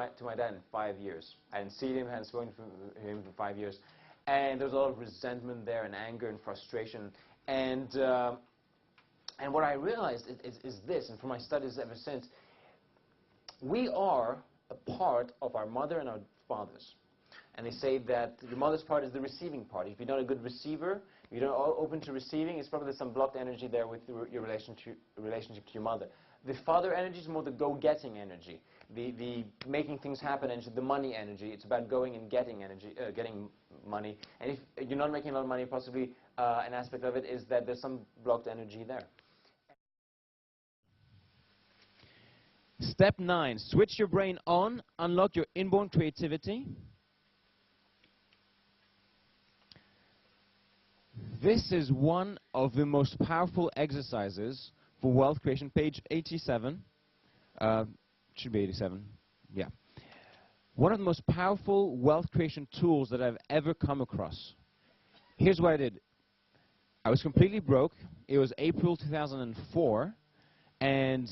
to my dad in 5 years. I hadn't seen him, hadn't spoken to him for 5 years. And there was a lot of resentment there, and anger and frustration. And what I realized is this, and from my studies ever since, we are a part of our mother and our fathers. And they say that the mother's part is the receiving part. If you're not a good receiver, you're not open to receiving, it's probably some blocked energy there with your relationship to your mother. The father energy is more the go-getting energy, the making things happen energy, the money energy. It's about going and getting energy, getting money. And if you're not making a lot of money, possibly an aspect of it is that there's some blocked energy there. Step 9, switch your brain on, unlock your inborn creativity. This is one of the most powerful exercises for wealth creation. Page 87. Should be 87. Yeah. One of the most powerful wealth creation tools that I've ever come across. Here's what I did. I was completely broke. It was April 2004. And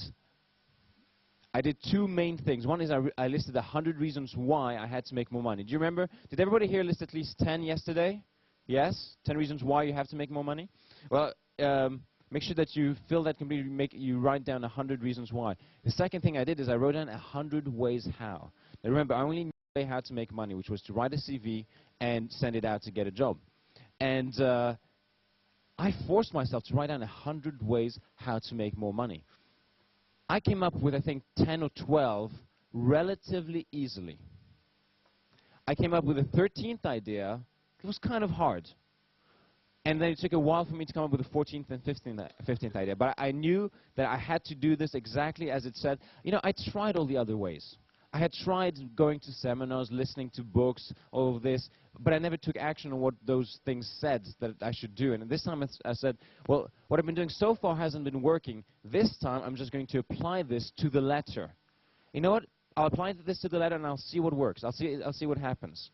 I did two main things. One is I listed 100 reasons why I had to make more money. Do you remember? Did everybody here list at least 10 yesterday? Yes? 10 reasons why you have to make more money? Well, make sure that you fill that completely, you write down 100 reasons why. The second thing I did is I wrote down 100 ways how. Now remember, I only knew a way how to make money, which was to write a CV and send it out to get a job. And I forced myself to write down 100 ways how to make more money. I came up with, I think, 10 or 12 relatively easily. I came up with a 13th idea. It was kind of hard. And then it took a while for me to come up with the 14th and 15th idea. But I knew that I had to do this exactly as it said. You know, I tried all the other ways. I had tried going to seminars, listening to books, all of this, but I never took action on what those things said that I should do. And this time I said, well, what I've been doing so far hasn't been working. This time I'm just going to apply this to the letter. You know what? I'll apply this to the letter and I'll see what works. I'll see what happens.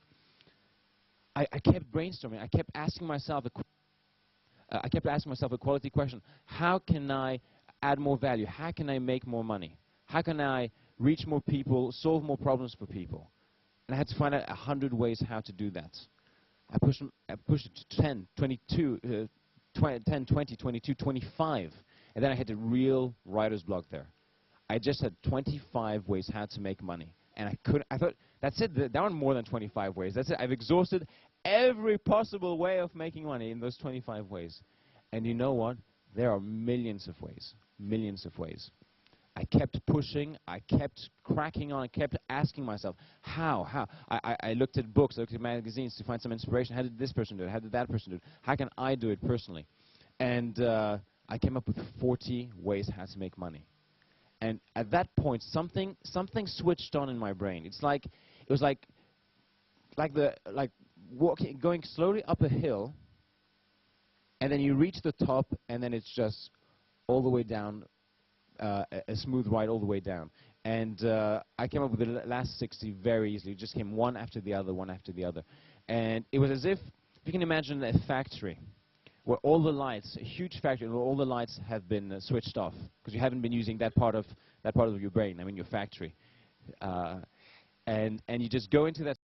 I kept brainstorming. I kept asking myself a quality question. How can I add more value? How can I make more money? How can I reach more people, solve more problems for people? And I had to find out 100 ways how to do that. I pushed it to 10, 22, 10, 20, 22, 25. And then I hit a real writer's block there. I just had 25 ways how to make money. And I thought, that's it, there aren't more than 25 ways. That's it, I've exhausted every possible way of making money in those 25 ways. And you know what? There are millions of ways, millions of ways. I kept pushing, I kept cracking on, I kept asking myself, how? I looked at books, I looked at magazines to find some inspiration. How did this person do it? How did that person do it? How can I do it personally? And I came up with 40 ways how to make money. And at that point, something switched on in my brain. It was like walking, going slowly up a hill, and then you reach the top, and then it's just all the way down, a smooth ride all the way down. And I came up with the last 60 very easily. It just came one after the other, one after the other. And it was as if you can imagine a factory where all the lights, a huge factory, where all the lights have been switched off because you haven't been using that part of your brain. I mean, your factory. And you just go into that